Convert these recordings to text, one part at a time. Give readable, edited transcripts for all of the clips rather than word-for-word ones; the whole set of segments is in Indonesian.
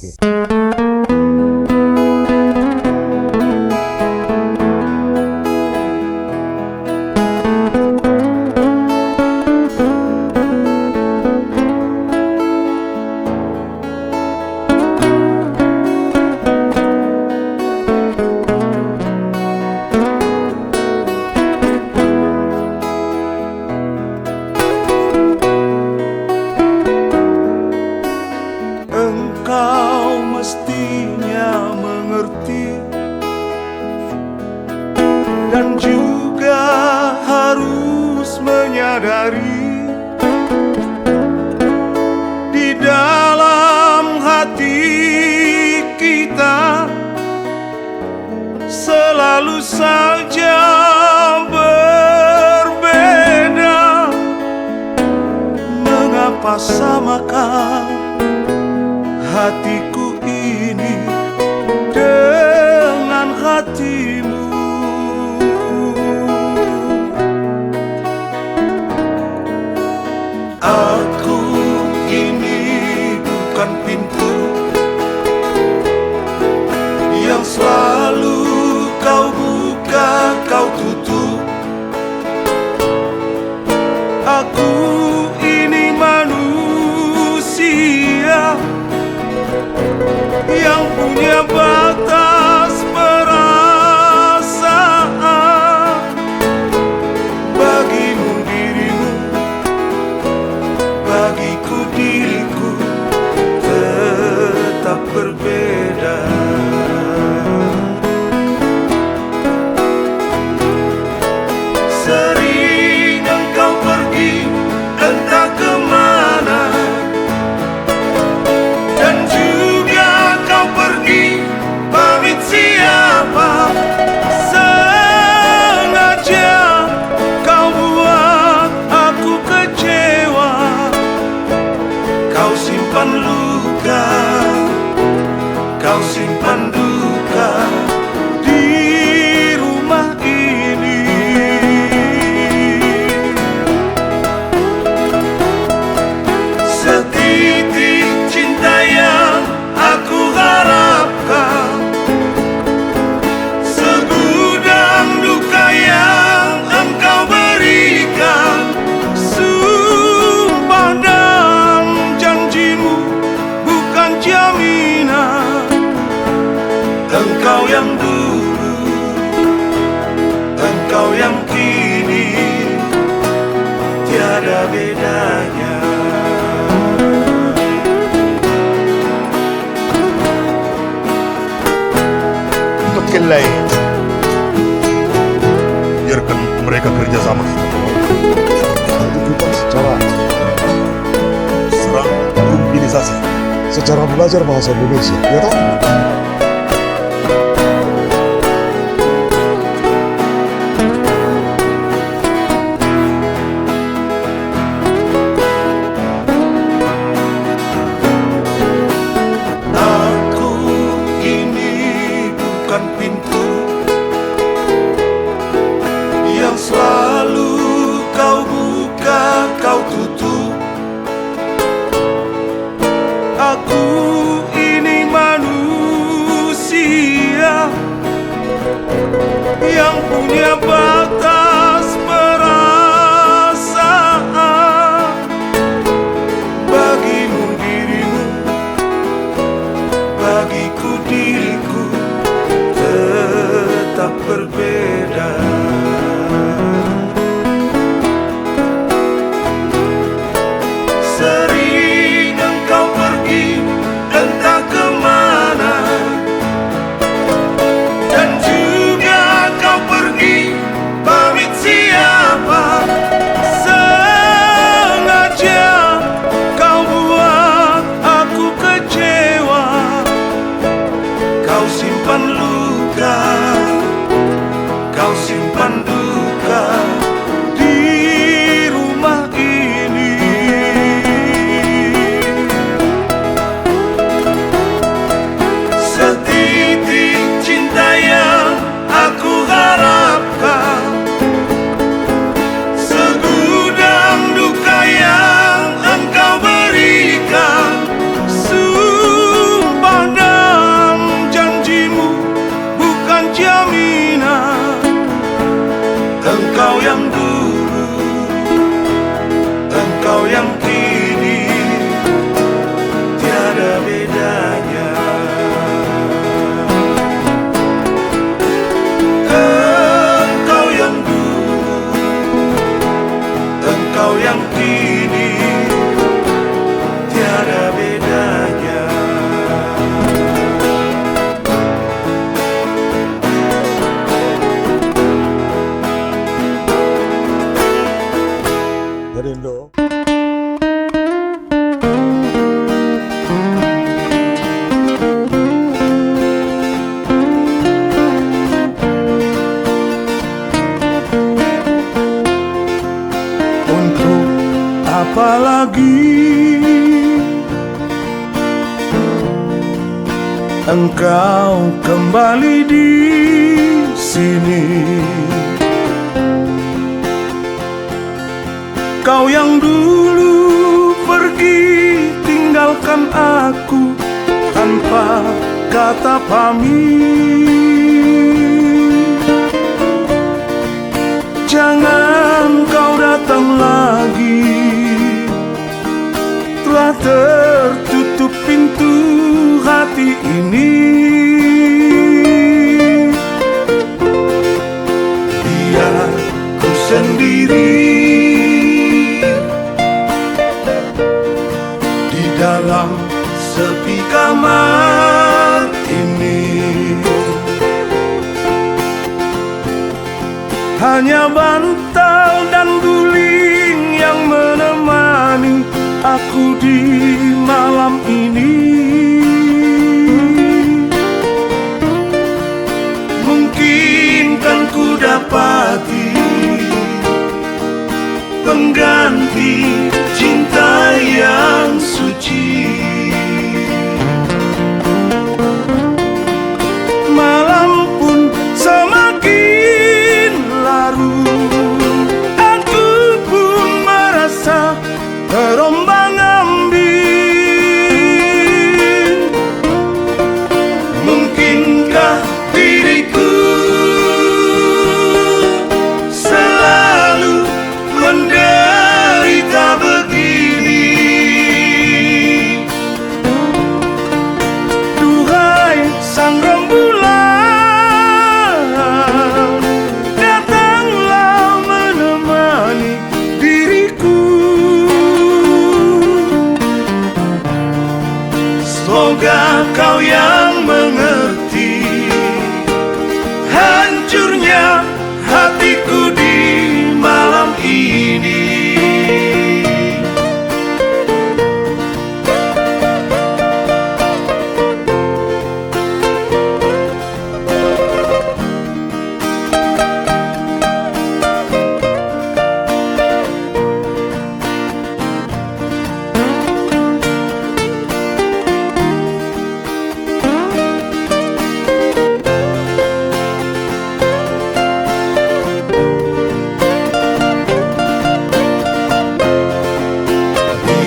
Oke. Engkau mestinya mengerti dan juga harus menyadari di dalam hati kita selalu saja berbeda. Mengapa samakan hatiku ini dengan hatimu? Aku ini bukan pintu yang selalu kau buka, kau tutup. Aku ini manusia yang punya batas perasaan. Bagimu dirimu, bagiku diriku tetap berbeda. Sering engkau pergi entah kemana, dan juga kau pergi pamit siapa. Sengaja kau buat aku kecewa. Kau simpan luka, kau simpan duka di rumah ini. Setitik cinta yang aku harapkan, segudang duka yang engkau berikan. Sumpah dan janjimu bukan jaminan. Engkau yang dulu, engkau yang kini, tiada bedanya. Untuk yang lain, biarkan mereka kerjasama. Itu juga Serang mobilisasi. secara belajar bahasa Indonesia, ya toh? Aku ini bukan pintu yang selalu kau buka, kau tutup. Aku ini manusia yang punya batas perasaan. Bagimu dirimu, bagiku diriku tetap berbeda. Sering engkau pergi entah kemana, dan juga kau pergi pamit siapa. Sengaja kau buat aku kecewa. Kau simpan luka, engkau kembali di sini. Kau yang dulu pergi tinggalkan aku tanpa kata pamit. Jangan kau datang lagi, telah tertutup pintu hati ini. Biar ku sendiri di dalam sepi kamar ini. Hanya bantal dan guling yang menemani aku di malam ini. Mungkin kan ku dapati pengganti cinta yang suci. Malam pun semakin larut, aku pun merasa terombang-ambing. Mungkinkah diriku selalu menderita begini? Duhai sang rembulan, datanglah menemani diriku. Semoga kau yang mengerti hancurnya hatiku di malam ini.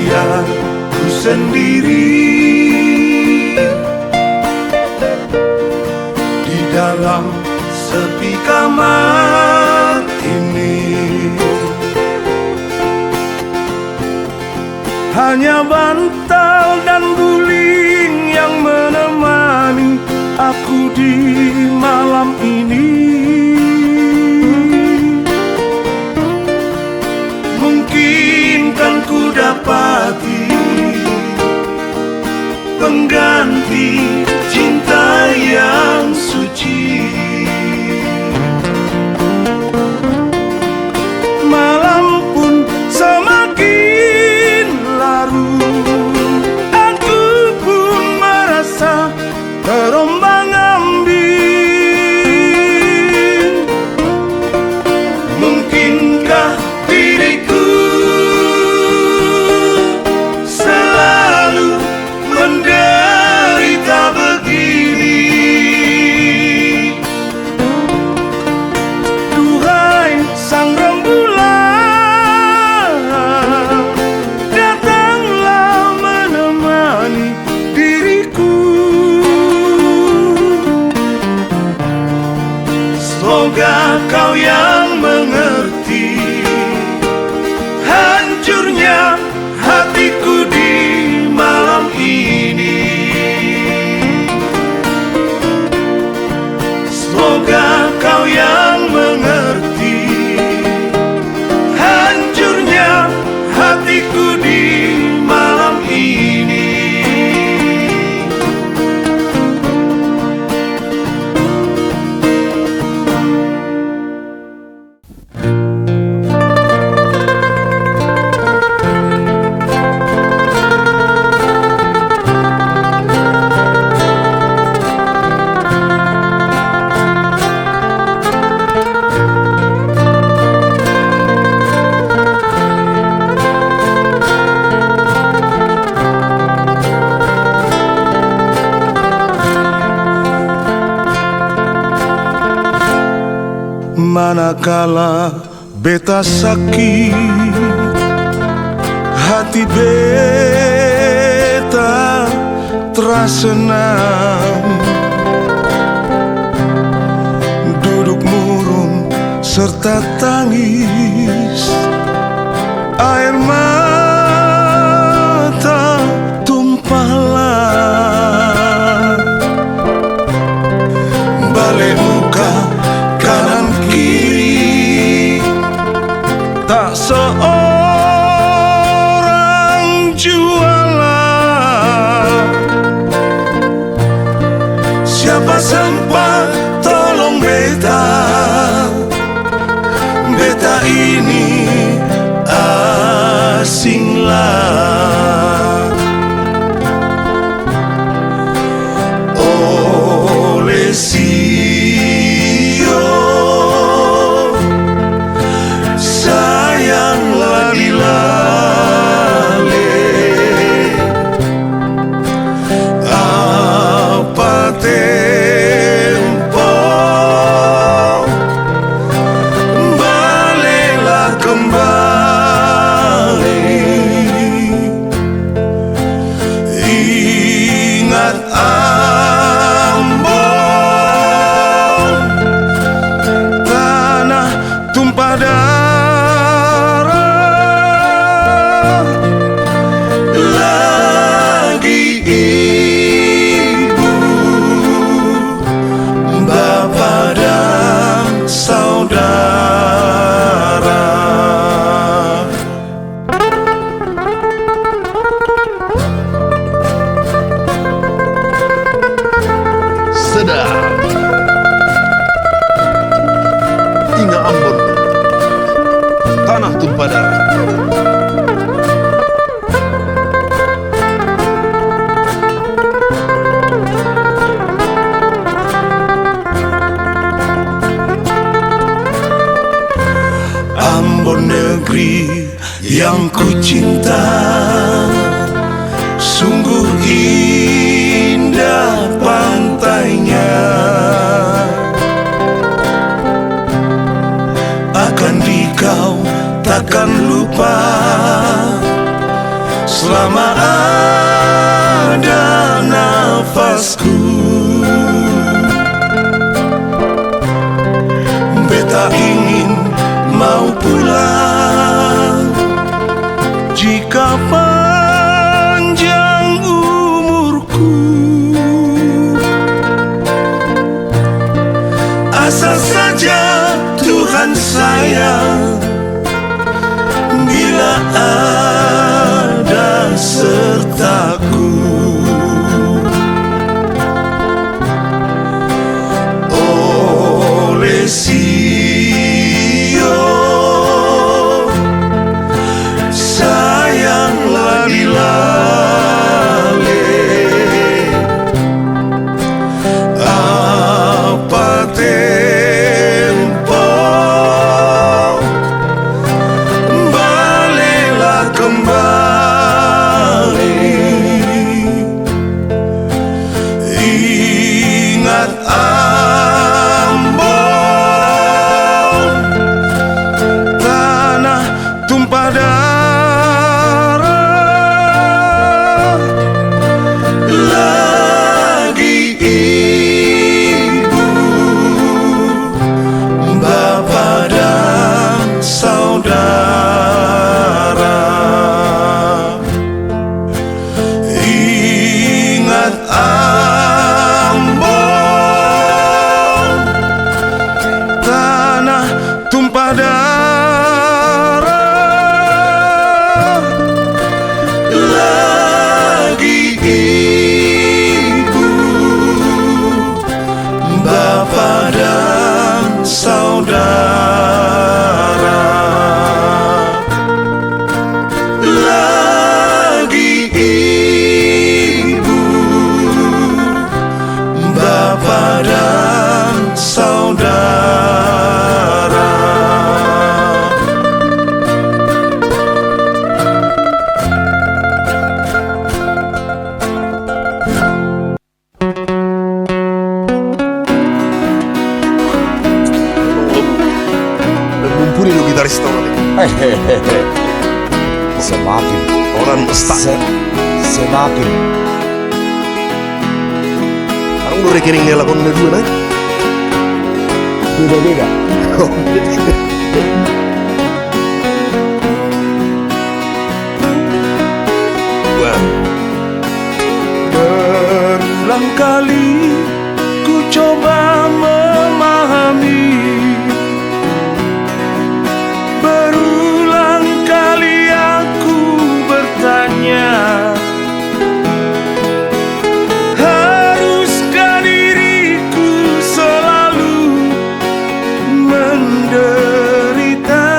Biar ku sendiri di dalam sepi kamar ini. Hanya bantal dan guling yang menemani aku di malam ini. Mungkin kan ku dapati pengganti cinta yang suci. Malam pun semakin larut, aku pun merasa terombang-ambing. Mungkinkah diriku selalu menderita begini? Duhai sang rembulan, datanglah menemani diriku. Semoga kau yang mengerti hancurnya hatiku di malam ini. Semoga kau yang mengerti hancurnya hatiku di malam ini. Manakala beta sakit, hati beta terasa senang, duduk murung serta tangis, air mata tumpahlah, balik muka kanan kiri, tak seorang jualan. Siapa sempat tolong beta, beta ini asinglah. Oleh sio sayang lali-lali, apa tempo baliklah kembali. Ingat Ambon, tanah tumpah darah, lagi ibu, bapa dan saudara. Sedap. Ingat Ambon, tanah tumpah darah. Ambon negeri yang ku cinta, sungguh indah pantainya. Akan dikau takkan lupa selama ada nafasku. Beta ingin mau pulang jika panjang umurku, asal saja Tuhan sayang bila ada sertaku. Oleh sio sayang lali-lali, apa tempo baliklah kembali. Ingat Ambon, tanah tumpah darah, lagi ibu, bapa dan saudara. Ingat Ambon, tanah tumpah darah, lagi ibu, bapa dan saudara. Lagi ibu, bapa dan saudara. dari restoran ini. Hehehe. Semakin Orang mustahil. semakin Orang udah rekening nela kon na dua na. beda-beda. Wah, Berulang kali ku coba memahami, berulang kali aku bertanya, haruskah diriku selalu menderita?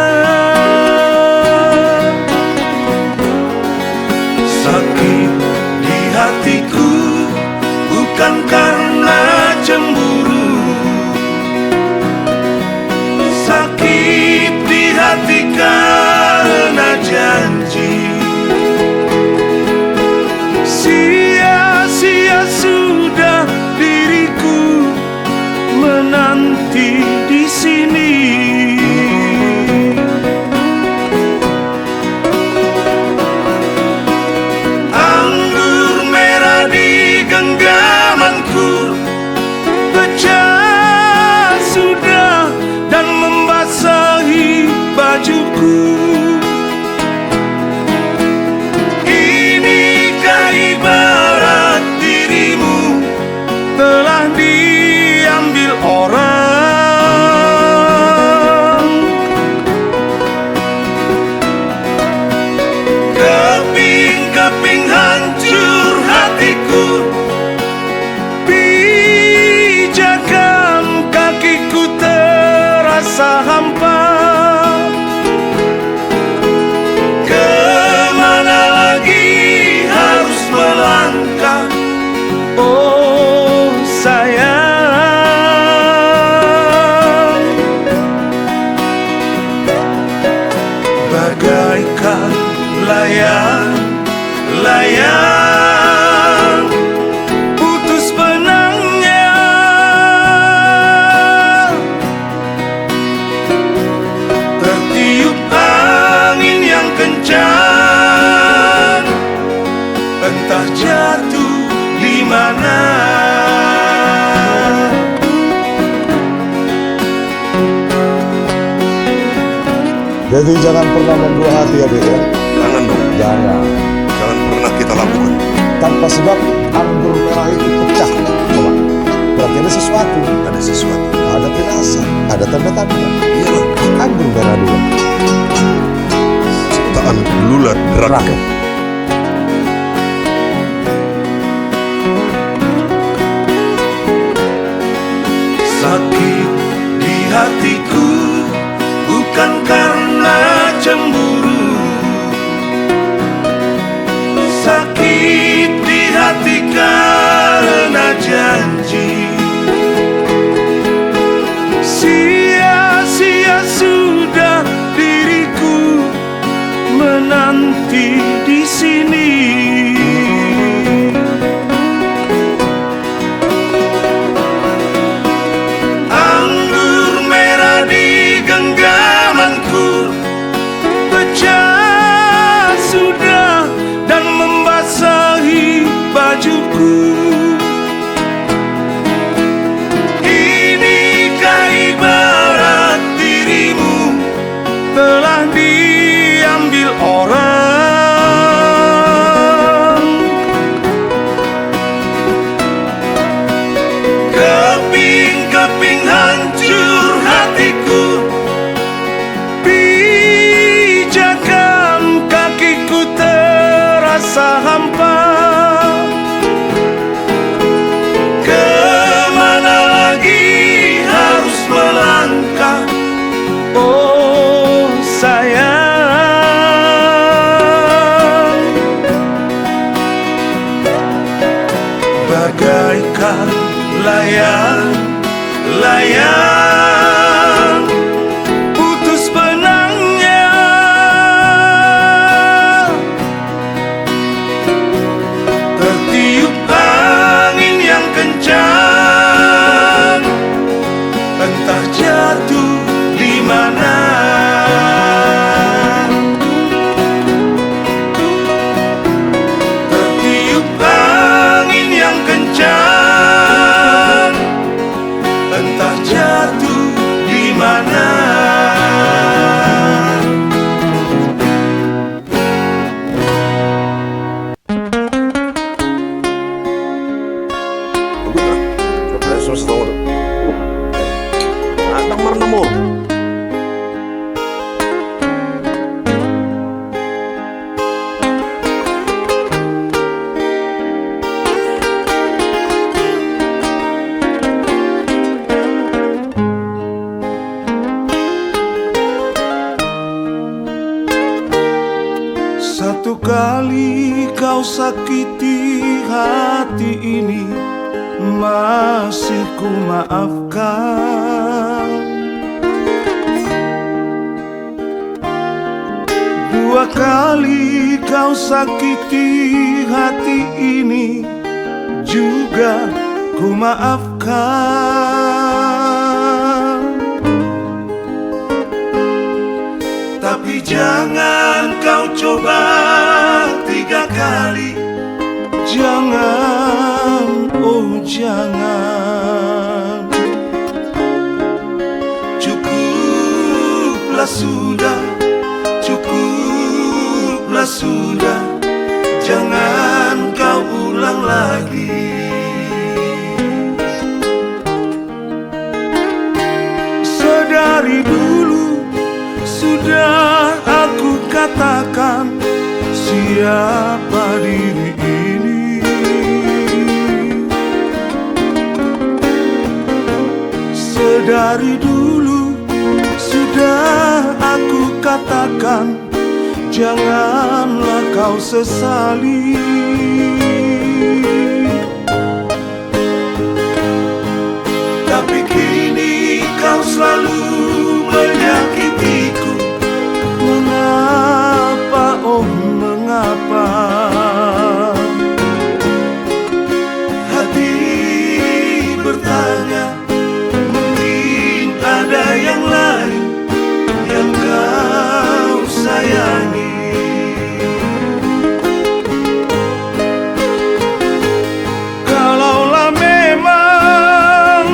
Sakit di hatiku bukan karena cemburu, sakit di hati karena janji. Sia-sia sudah diriku menanti di sini. Anggur merah di genggamanku pecah sudah dan membasahi bajuku. Inikah ibarat dirimu telah diambil orang? Keping-keping hancur hatiku, pijakan kakiku terasa hampa. Kemana lagi harus melangkah, oh sayang? Bagaikan layang-layang putus benangnya, tertiup angin yang kencang, entah jatuh di mana. Jadi jangan pernah membuah hati ya, Dek, ya. jangan dong. Jangan. Jangan pernah kita lakukan. Tanpa sebab anggur merah itu pecah. Coba. Berarti ada sesuatu. Ada sesuatu. Ada firasat. Ada tanda-tanda. Iyalah, Anggur merah dulu. ciptaan lulat neraka. Sakit di hatiku bukan karena cemburu, sakit di hati karena janji. Sia-sia sudah diriku menanti di sini. Anggur merah di genggamanku pecah sudah dan membasahi bajuku. Inikah ibarat dirimu telah diambil orang? Keping-keping hancur hatiku, pijakan kakiku terasa hampa. Kemana lagi harus melangkah, oh sayang? Bagaikan layang-layang putus benangnya, tertiup angin yang kencang, entah jatuh di mana. semesta tahun. Adang marna mo. Satu kali kau sakiti hati ini, masih ku maafkan. Dua kali kau sakiti hati ini, juga ku maafkan. Tapi jangan kau coba tiga kali. Jangan, oh jangan. Cukuplah sudah, cukuplah sudah. Jangan kau ulang lagi. Sedari dulu sudah aku katakan siapa diri ini. Sedari dulu sudah aku katakan, janganlah kau sesali. Tapi kini kau selalu menyakitiku. Mengapa, oh mengapa? Hati bertanya, mungkin ada yang lain yang kau sayangi. Kalaulah memang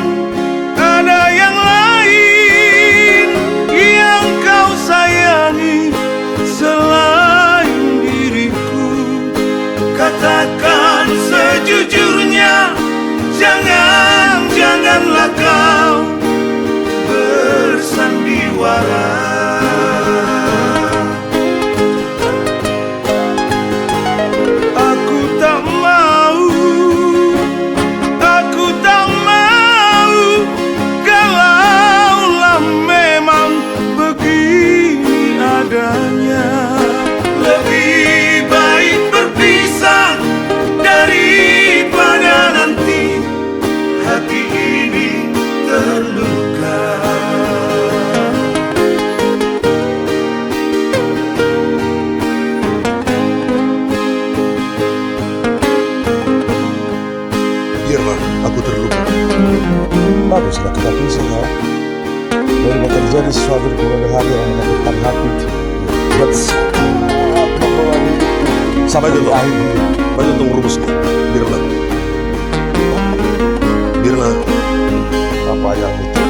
ada yang lain yang kau sayangi selain diriku, katakan sejujurnya. Janganlah kau bersandiwara. Aku tak mau, aku tak mau. Kalaulah memang begini adanya, lebih baik berpisah daripada nanti hati ini terluka. Biarlah aku terluka. Baguslah kita pisah ya. Daripada terjadi sesuatu di kemudian hari yang menyakitkan hati. Buat sangat membawa sampai di akhir hidup. Banyak tong rumusnya. Biarlah. Biarlah. Apa yang itu?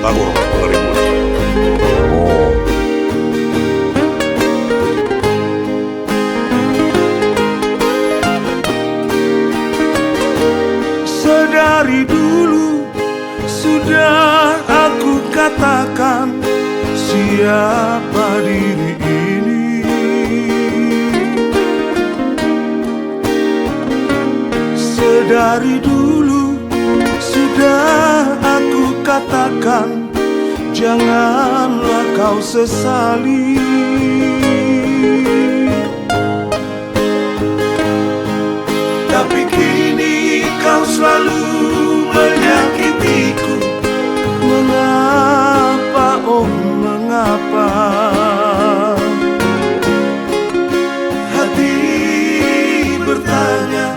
Aku menerima. Oh, Sedari dulu sudah aku katakan siapa diri ini. Sedari dulu sudah aku katakan, janganlah kau sesali. Tapi kini kau selalu menyakitiku. Mengapa, oh mengapa? Hati bertanya,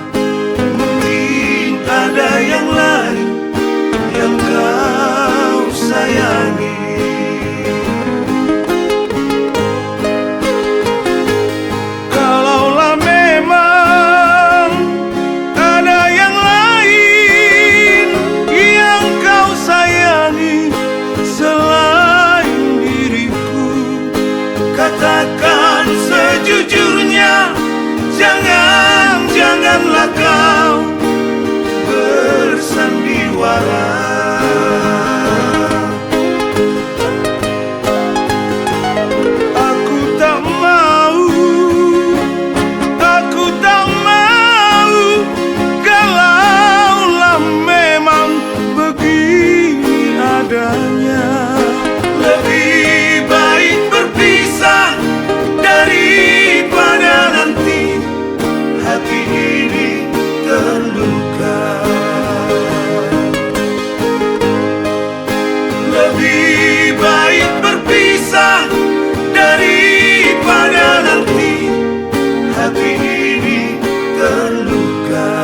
mungkin ada yang lain yang kau sayangi. Kalaulah memang Janganlah kau bersandiwara. Aku tak mau kalaulah memang begini adanya. Lebih baik berpisah daripada nanti hati ini terluka. Lebih baik berpisah daripada nanti hati ini terluka.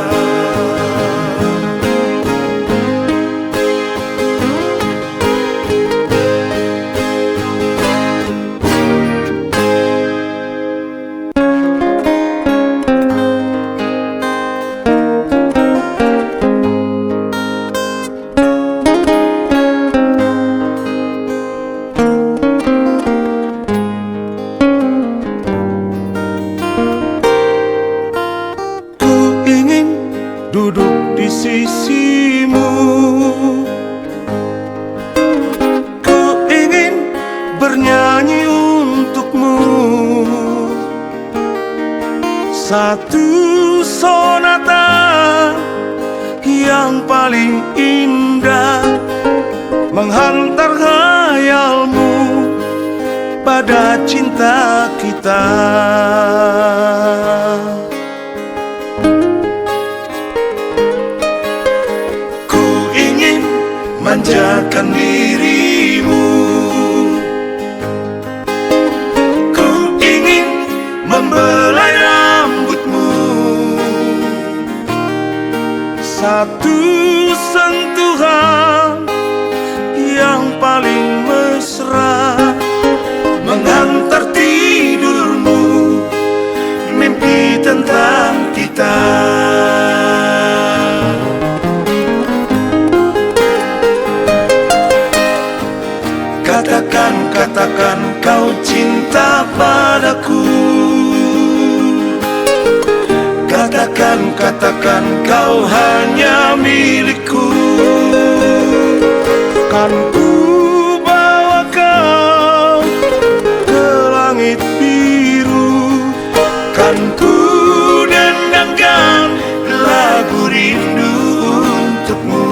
Duduk di sisimu, ku ingin bernyanyi untukmu satu sonata yang paling indah, menghantar khayalmu pada cinta kita. Manjakan dirimu, ku ingin membelai rambutmu, satu sentuhan yang paling mesra, menghantar tidurmu, mimpi tentang kita. Katakan kau cinta padaku. Katakan kau hanya milikku. Kan ku bawa kau ke langit biru. Kan ku dendangkan lagu rindu untukmu.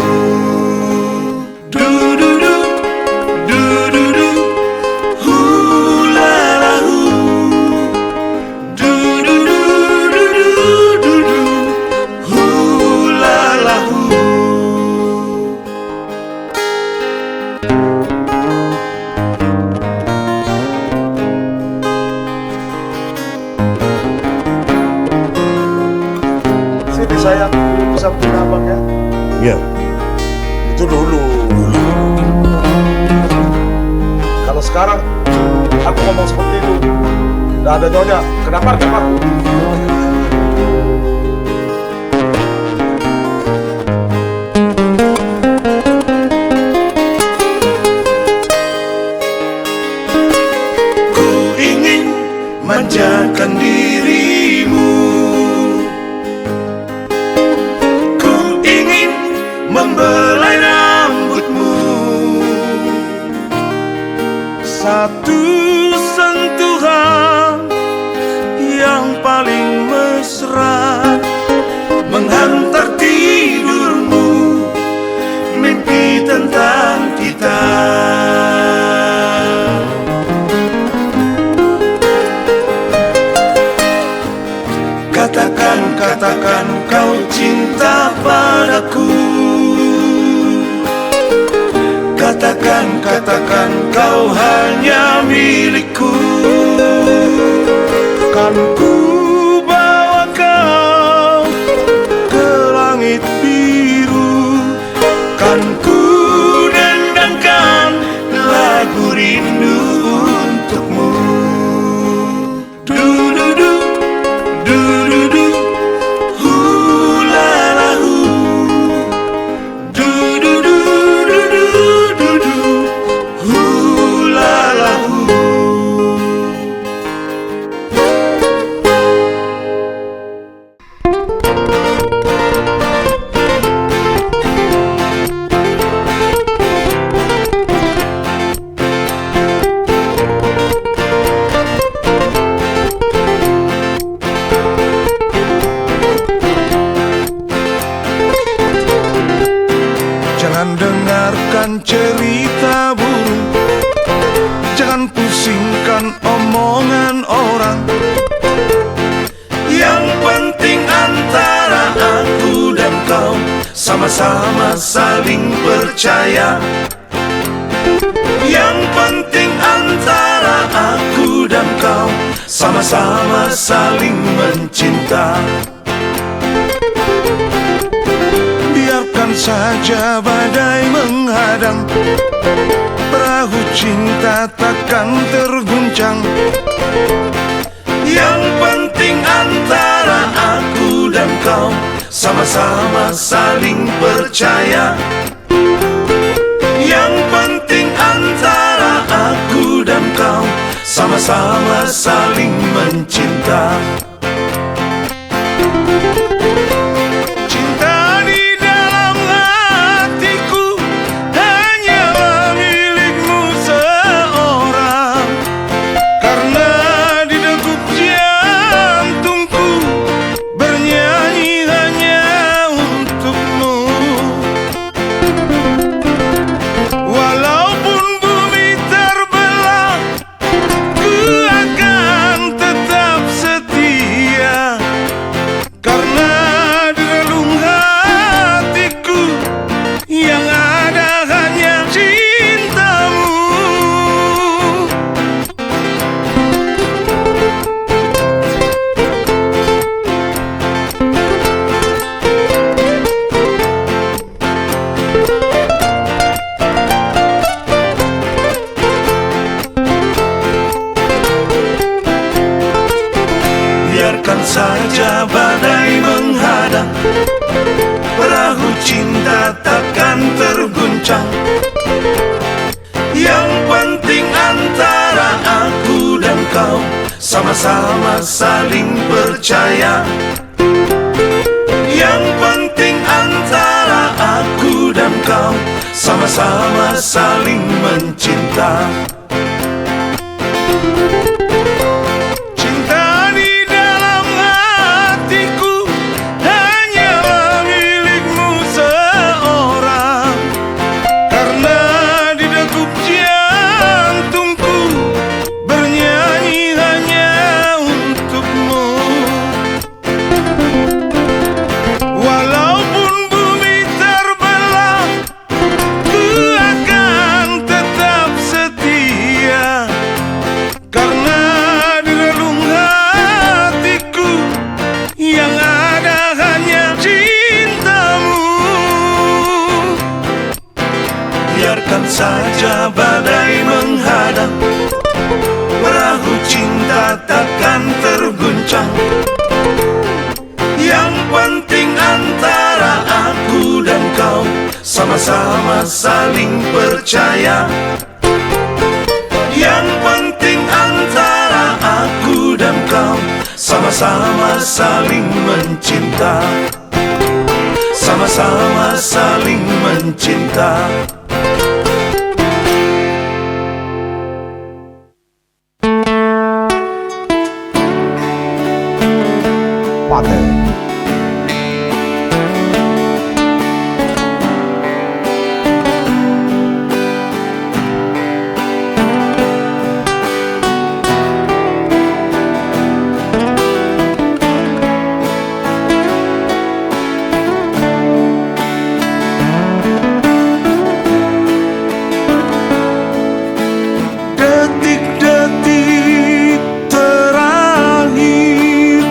Sini sayang, bisa punya abang ya? Ya, itu dulu. Kalau sekarang aku ngomong seperti itu, udah ada nyonya, kenapa aku? Ku ingin manjakan dirimu, ku ingin membelai rambutmu, satu sentuhan yang paling mesra, menghantar tidurmu, mimpi tentang kita. Katakan kau cinta padaku. Katakan kau hanya milikku. Kan ku bawa kau ke langit biru. Kan ku dendangkan lagu rindu untukmu. dengarkan cerita burung, jangan pusingkan omongan orang. Yang penting antara aku dan kau sama-sama saling percaya. Yang penting antara aku dan kau sama-sama saling mencinta. Biarkan saja badai menghadang, perahu cinta takkan terguncang. Yang penting antara aku dan kau sama-sama saling percaya. Yang penting antara aku dan kau sama-sama saling mencinta. Cinta di dalam hatiku hanyalah milikmu seorang, karena di degup jantungku bernyanyi hanya untukmu. Walaupun bumi terbelah, ku akan tetap setia, karena di relung hatiku yang ada hanya cintamu. Biarkan saja badai menghadang, perahu cinta takkan terguncang. Yang penting antara aku dan kau sama-sama saling percaya. Yang penting antara aku dan kau sama-sama saling mencinta. Cinta di dalam hatiku hanyalah milikmu seorang, karena di degup jantungku bernyanyi hanya untukmu. Walaupun bumi terbelah, ku akan tetap setia, karena di relung hatiku yang ada hanya cintamu. Biarkan saja badai menghadang, perahu cinta takkan terguncang. Yang penting antara aku dan kau sama-sama saling percaya. Yang penting antara aku dan kau sama-sama saling mencinta. Sama-sama saling mencinta. Paten. Detik-detik terakhir,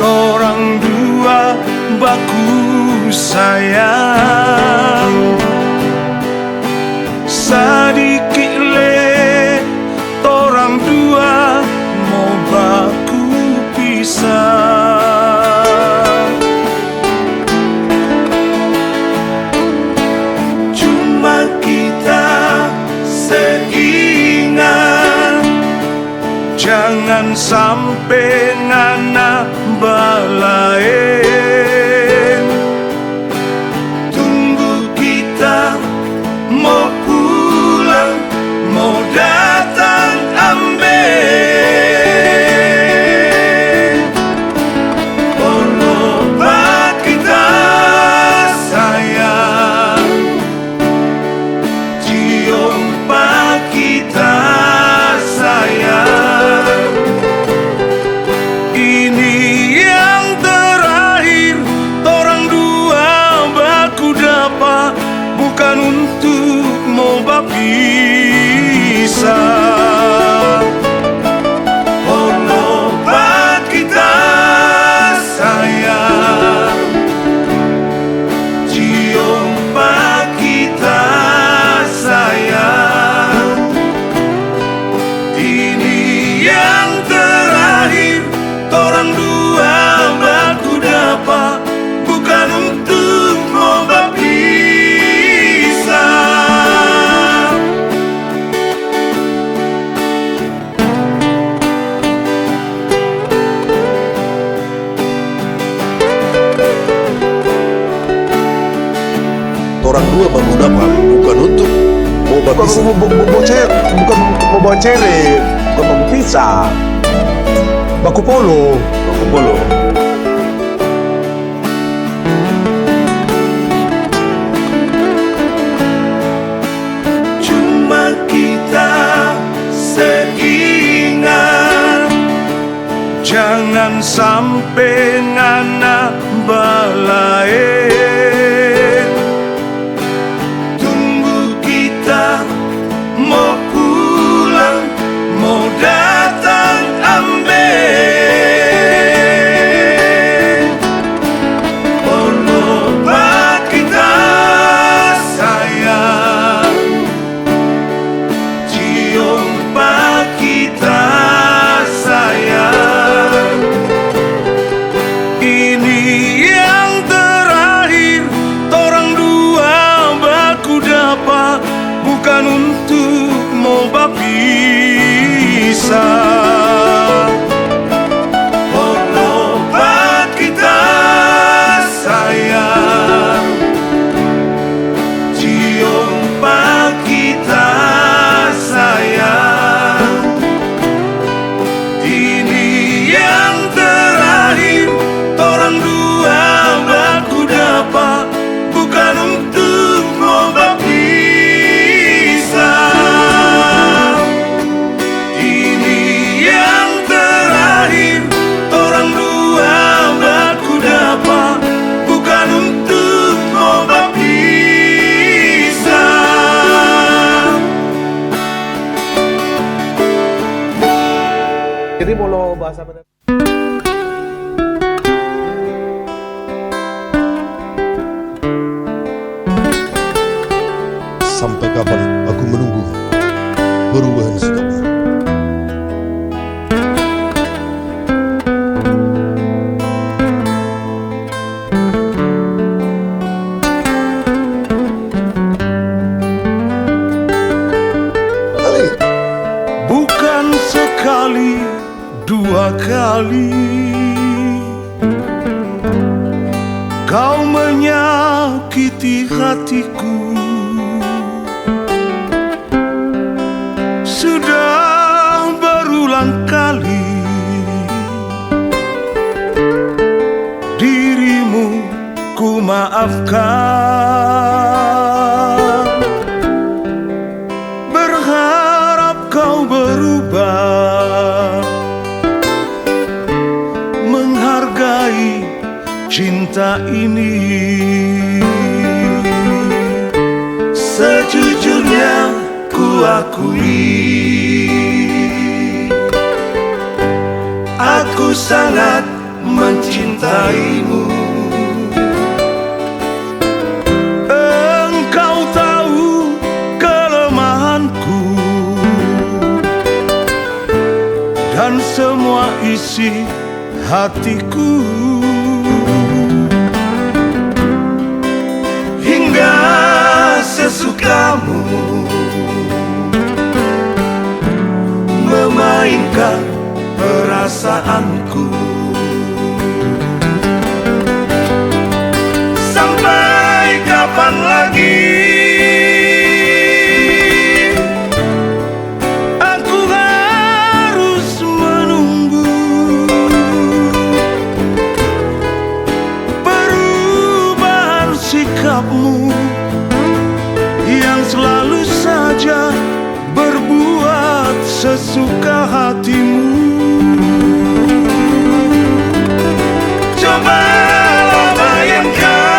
torang dua baku sayang. Sadikit le torang dua mau baku pisah. Cuma kita seingat, jangan sampai ngana balain. Tunggu kita mau pulang, mau datang ambil. Obat kita sayang, dua bangun apa? Bukan untuk mau Bukan berpisah. bukan mau bawa cere, bukan mau pisah. Baku polo. Baku polo. Cuma kita seingat, jangan sampai ngana balain. Tunggu kita mau pulang, mau datang ambil. Oh, Pak kita sayang, cium Pak kita sayang. Ini yang terakhir, torang dua baku dapat, bukan untuk mau berpisah. Oh, Pak kita sayang, cium Pak kita sayang. Ini yang terakhir, torang dua baku dapat, bukan untuk mau berpisah. Ini yang terakhir, torang dua baku dapat, bukan untuk mau berpisah. Jadi mau bahasa benar. Sampai kapan aku menunggu perubahan sikapmu? Ali, Bukan sekali, dua kali kau menyakiti hatiku. Sudah berulang kali dirimu ku maafkan, berharap kau berubah, menghargai cinta ini. Sejujurnya ku akui, aku sangat mencintaimu. Engkau tahu kelemahanku dan semua isi hatiku. Hingga sesukamu memainkan perasaanku. Sampai kapan lagi aku harus menunggu perubahan sikapmu yang selalu saja berbuat sesuka hatimu. Cobalah bayangkan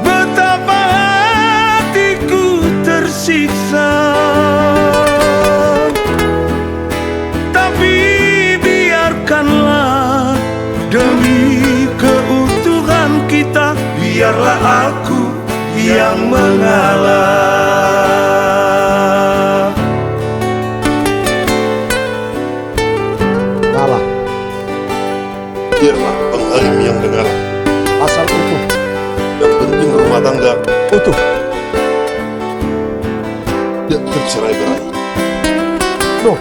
betapa hatiku tersiksa, tapi biarkanlah demi keutuhan kita, biarlah aku yang mengalah. Kalah. biarlah penghalim yang mengalah. Asal utuh. Yang penting rumah tangga Utuh. tidak tercerai berai. Loh.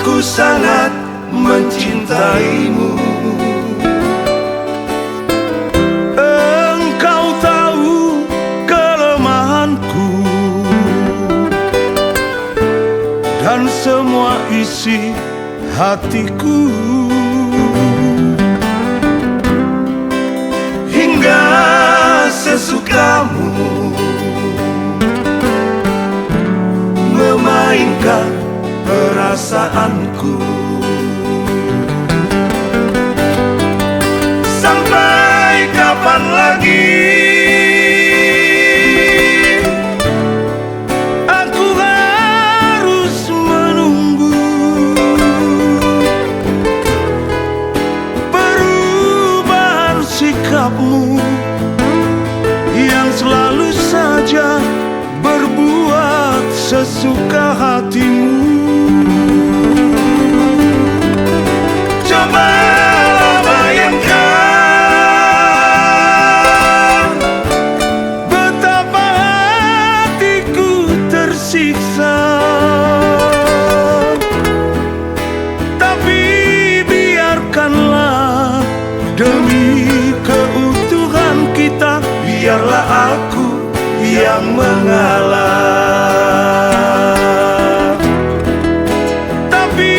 aku sangat mencintaimu. Engkau tahu kelemahanku dan semua isi hatiku. Hingga sesukamu memainkan perasaanku. Sampai kapan lagi aku harus menunggu perubahan sikapmu yang selalu saja berbuat sesuka hatimu. Cobalah bayangkan betapa hatiku tersiksa, tapi biarkanlah demi keutuhan kita, biarlah aku yang mengalah. Tapi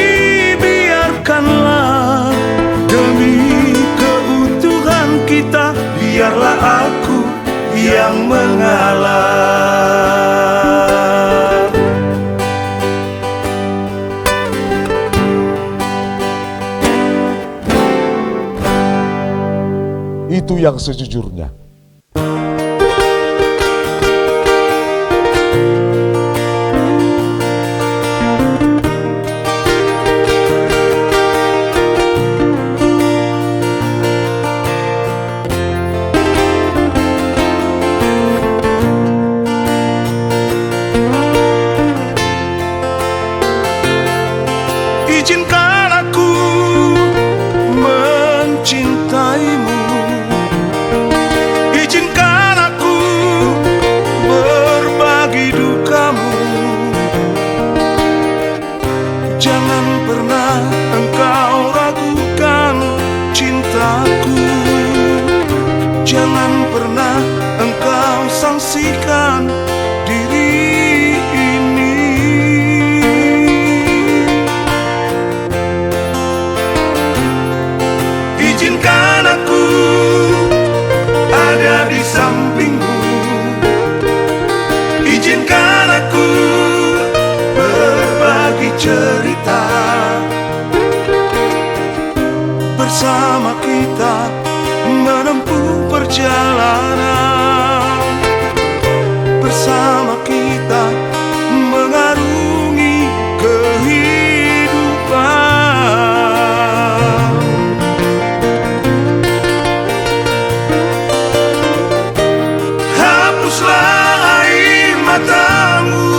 biarkanlah demi keutuhan kita, biarlah aku yang mengalah. Itu yang sejujurnya. Izinkan aku mencintaimu. Izinkan aku berbagi dukamu. Jangan pernah engkau ragukan cintaku. Jangan pernah engkau sangsikan diri ini. Izinkan aku ada di sampingmu. Izinkan aku berbagi cerita. Bersama kita menempuh perjalanan. Bersama kita mengarungi kehidupan. Hapuslah air matamu.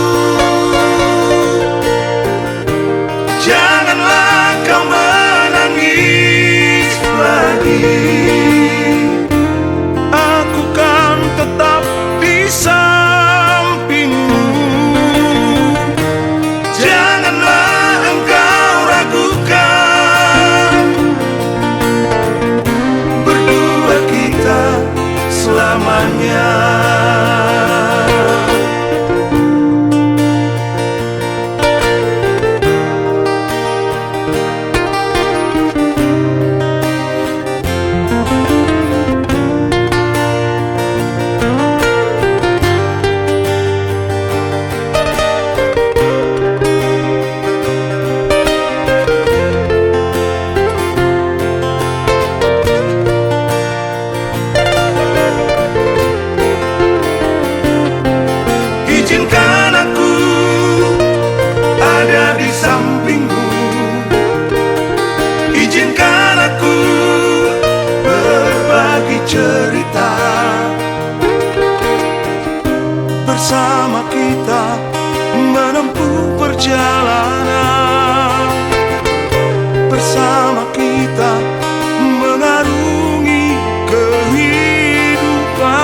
Janganlah kau menangis lagi. Aku kan tetap di sampingmu. Janganlah engkau ragukan. Berdua kita selamanya. Izinkan aku ada di sampingmu. Izinkan aku berbagi cerita. Bersama kita menempuh perjalanan. Bersama kita mengarungi kehidupan.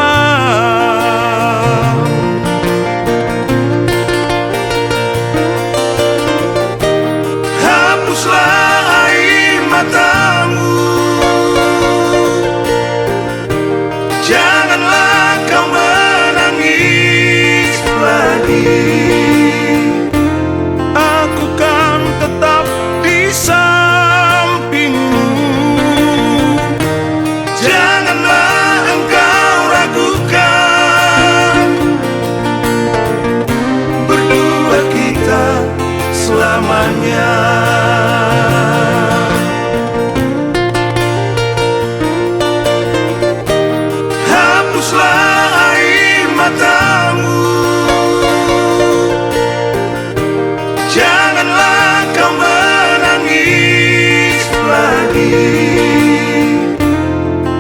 selamanya. Hapuslah air matamu, janganlah kau menangis lagi.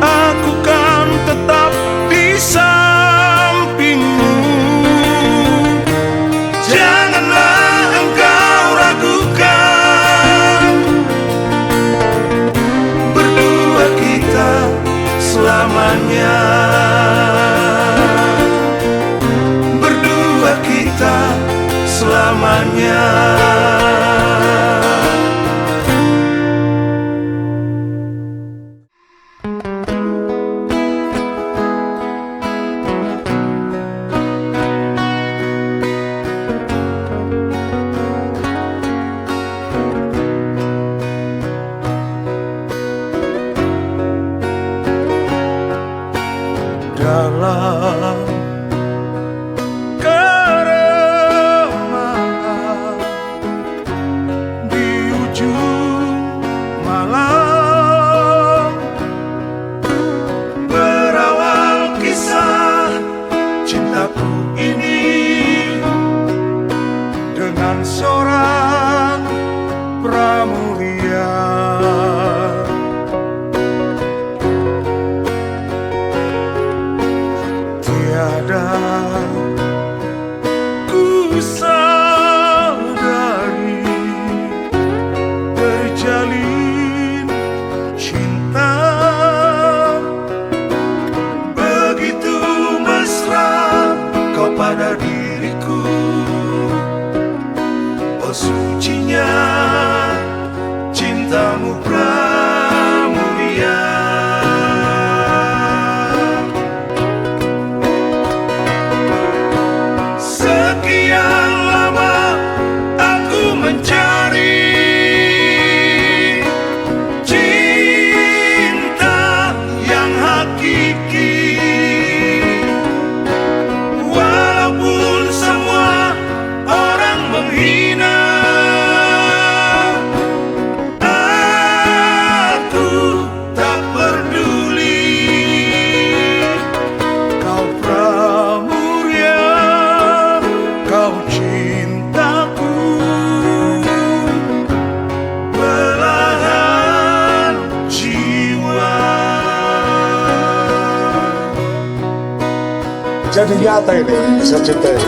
Aku kan tetap di sampingmu, janganlah engkau ragukan. Berdua kita selamanya, berdua kita selamanya. Dalam keremahan di ujung malam, berawal kisah cintaku ini dengan seorang pramuria. Tiada ku sadari terjalin cinta begitu mesra kau pada diriku. Oh sucinya cintamu pramuria. Sekian lama aku mencari cinta yang hakiki, walaupun semua orang menghina. Aku tak peduli, kau pramuria, kau cintaku, belahan jiwa. Jadi nyata ini bisa cinta ini.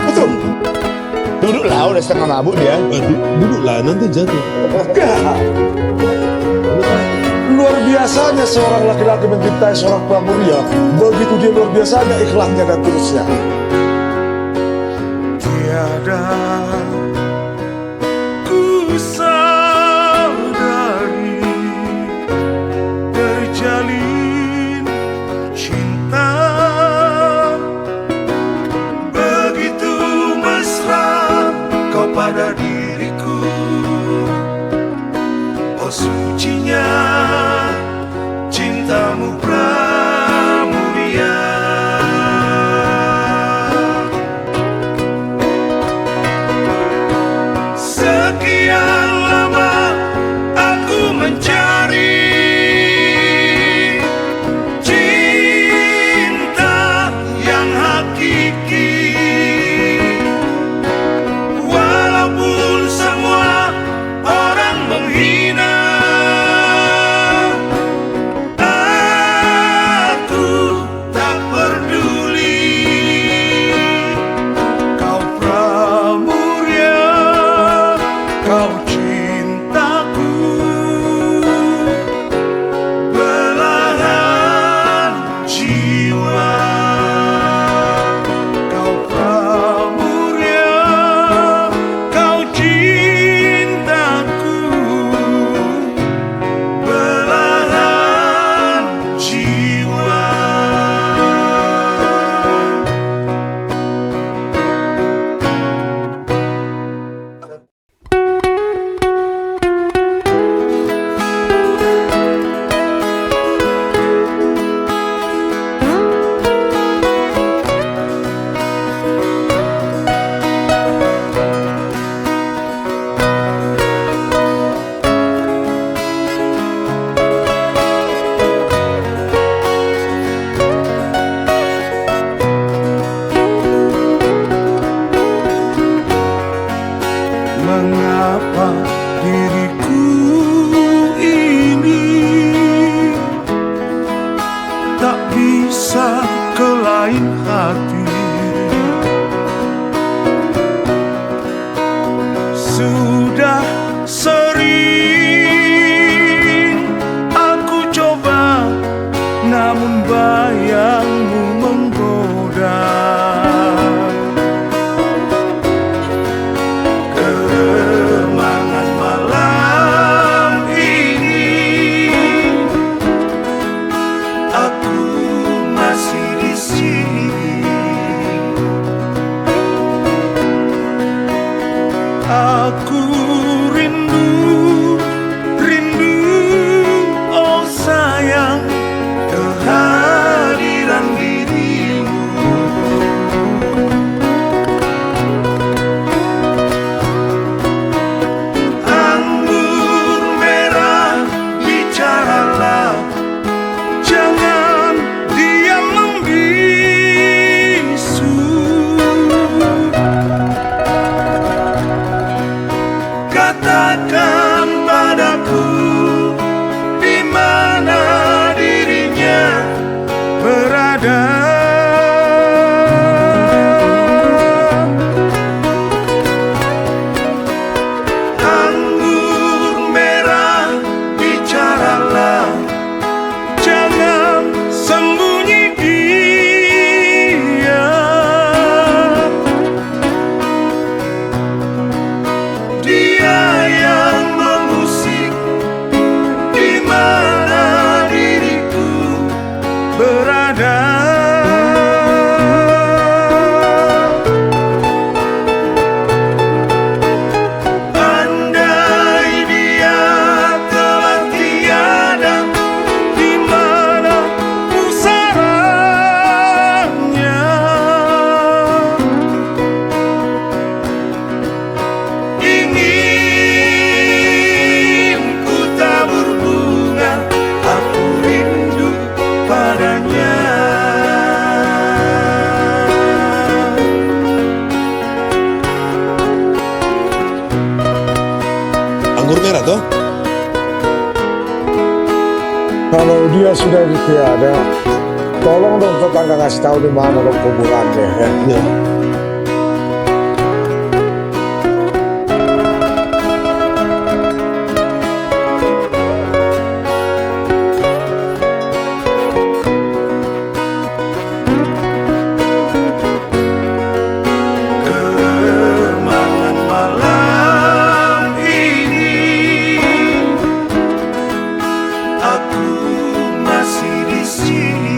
Betul. Duduklah, udah setengah mabuk dia. Duduklah, nanti jatuh. Enggak. Luar biasanya seorang laki-laki mencintai seorang pramuria. Begitu dia luar biasanya ikhlasnya dan tulusnya. Tiada ku sadari terjalin cinta begitu mesra kau pada diriku. Oh sucinya cintamu pramuria. Sekian lama aku mencari cinta yang hakiki, walaupun semua orang menghina. Aku tak peduli, kau pramuria, kau cintaku, belahan jiwa. Kau pramuria, kau cintaku, belahan jiwa. mengapa diriku ini tak bisa ke lain hati. Sudah sering aku coba, namun bayangmu menggoda. Keremangan malam ini, aku masih di sini. Aku rindu, oh sayang, kehadiran dirimu. Anggur merah, bicaralah, jangan diam membisu. Katakan padaku di mana dirinya berada. Anggur merah, bicaralah, jangan sembunyi dia. Dia yang mengusik di mana diriku berada. Andai dia telah tiada, di mana pusaranya? Ingin ku tabur bunga, aku rindu padanya. Anggur merah toh? Kalau dia sudah tiada, tolong dong tetangga ngasih tahu di mana dong kuburannya ya. Ya. Keremangan malam ini, aku masih di sini.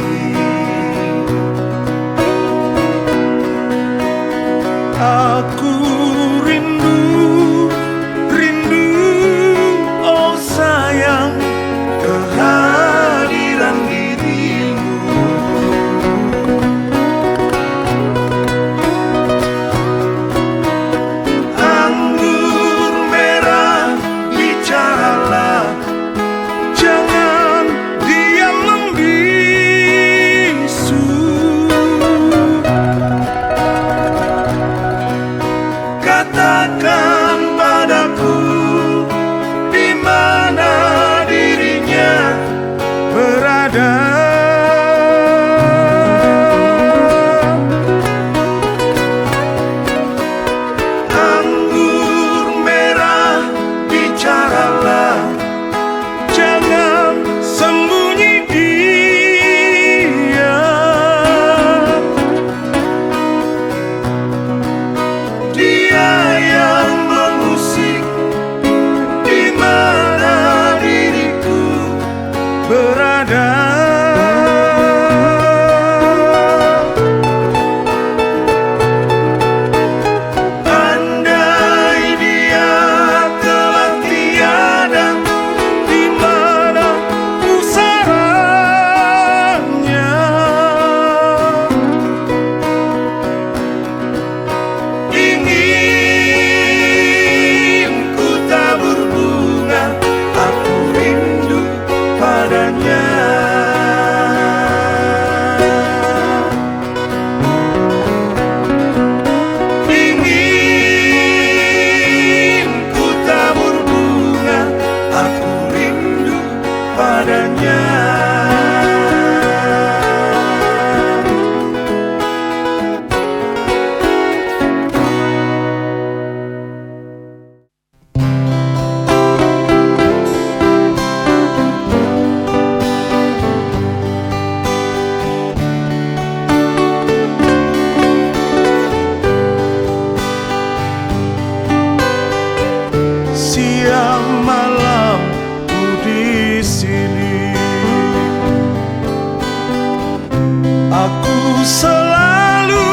selalu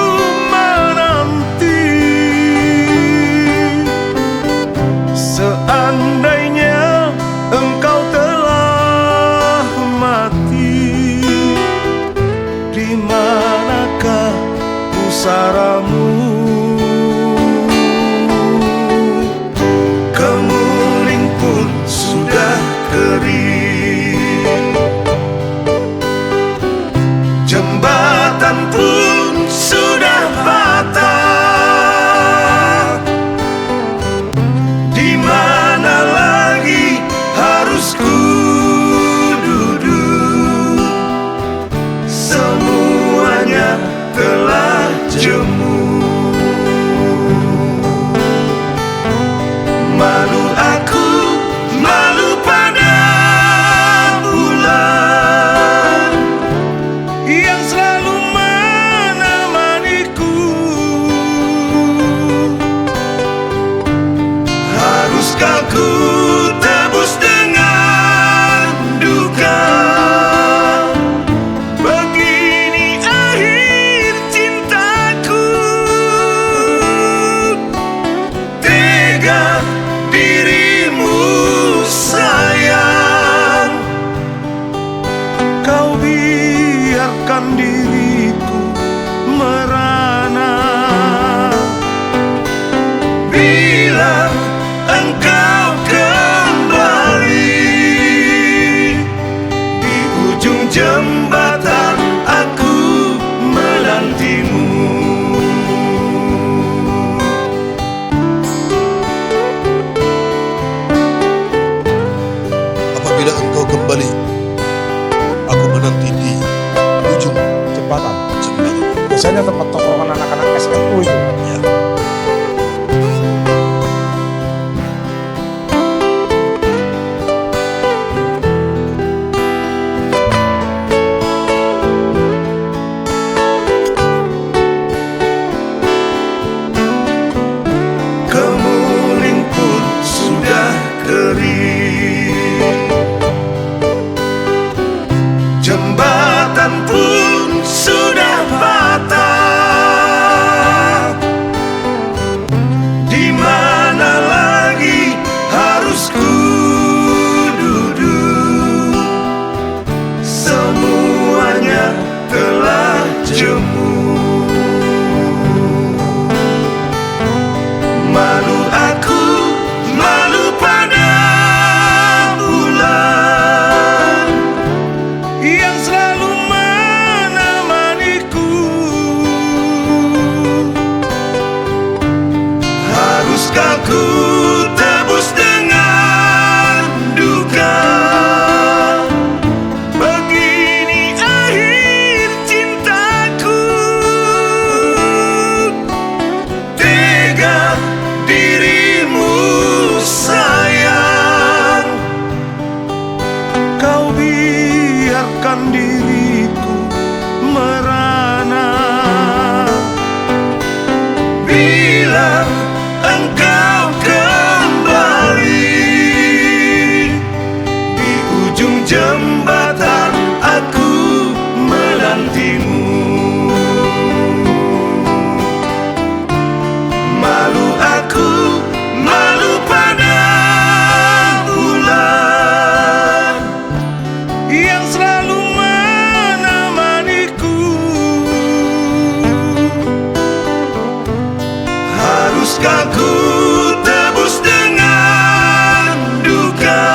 menanti. Seandainya engkau telah mati, di manakah pusaramu? Kemuling pun sudah kering, jembatan pun sudah patah. Di mana lagi harus ku duduk? Semuanya telah jemu. Malu aku, malu pada bulan yang selalu menemaniku. Haruskah ku tebus dengan duka? Begini akhir cintaku. Tega dirimu sayang, kau biarkan diriku merana. Bila engkau kembali, di ujung jembatan aku menantimu. Apabila engkau kembali, aku menanti di ujung Jembatan. jembatan. Biasanya tempat tongkrongan anak-anak SMU itu. Ya. Kemuling pun sudah kering, jembatan pun sudah patah. Di mana lagi harus ku duduk? Semuanya telah jemu. Malu aku, malu pada bulan yang selalu menemaniku. Haruskah ku tebus dengan duka? Begini akhir cintaku. Tega dirimu sayang, kau biarkan diriku merana. Bila engkau kembali, di ujung jembatan aku menantimu. Malu aku, malu pada bulan yang selalu menemaniku. Haruskah ku tebus dengan duka?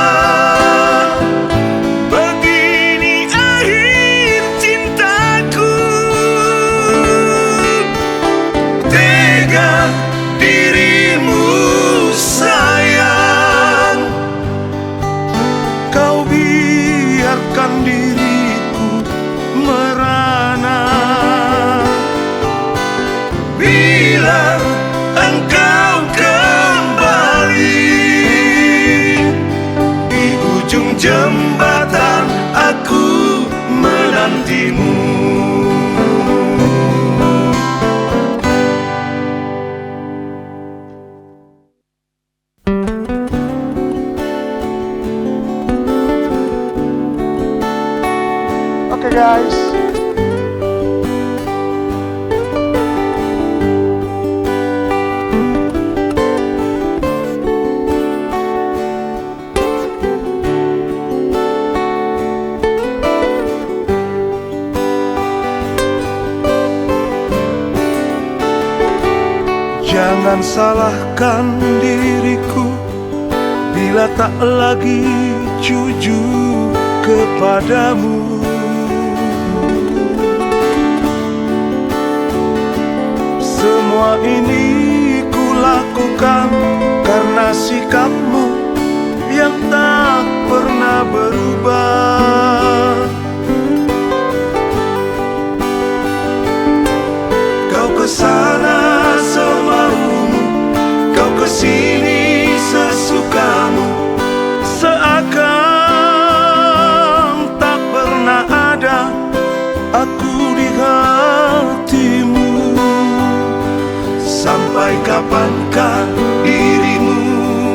Begini akhir cintaku. Tega dirimu sayang, kau biarkan diriku merana. Bila engkau kembali, di ujung jembatan aku menantimu. Oke guys, Jangan salahkan diriku bila tak lagi jujur kepadamu. Semua ini ku lakukan karena sikapmu yang tak pernah berubah. Kau kesana semaumu, kau kesini sesukamu, seakan tak pernah ada aku di hatimu. Sampai kapankah dirimu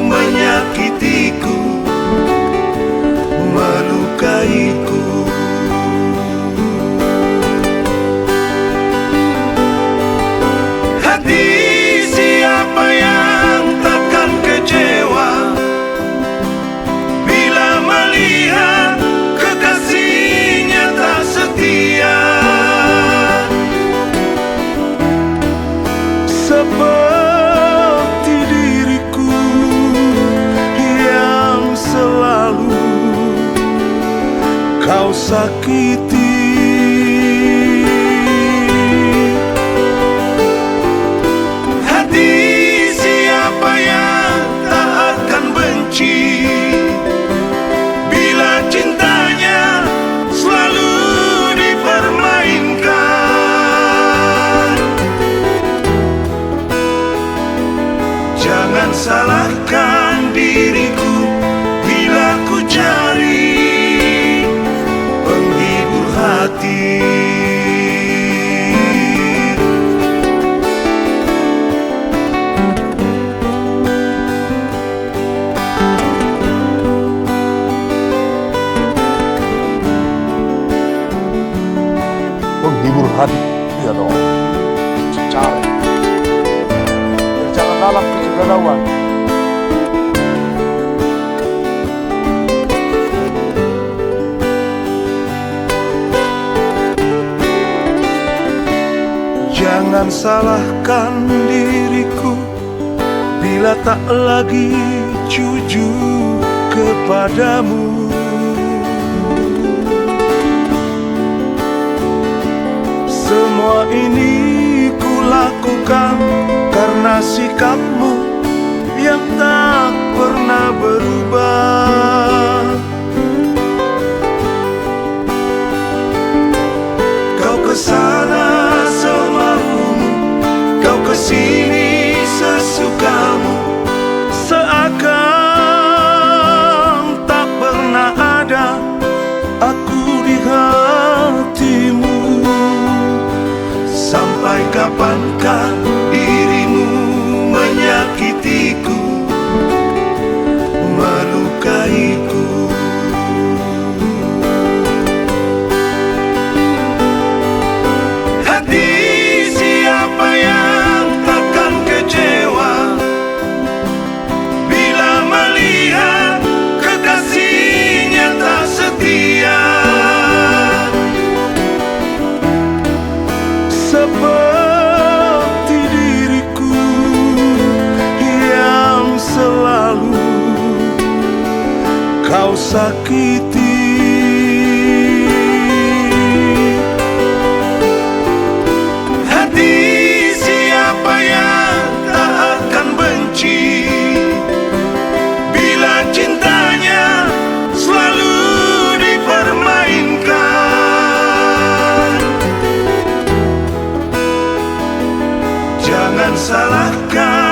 menyakitiku, melukaiku? Hati siapa yang takkan kecewa bila melihat kekasihnya tak setia? Seperti diriku yang selalu kau sakiti. Hati siapa yang tak akan benci bila cintanya selalu dipermainkan? Jangan salahkan diriku bila ku cari penghibur hati. Penghibur hati, iya dong. Cari. Jangan dalam kegalauan. Jangan salahkan diriku bila tak lagi jujur kepadamu. Semua ini ku lakukan karena sikapmu yang tak pernah berubah. Kau kesana semaumu, kau kesini sesukamu, seakan tak pernah ada aku di hatimu. Sampai kapankah dirimu menyakitiku, melukaiku? Hati siapa yang takkan kecewa bila melihat kekasihnya tak setia? Seperti diriku yang selalu kau sakiti. Hati siapa yang tak akan benci bila cintanya selalu dipermainkan? Jangan salahkan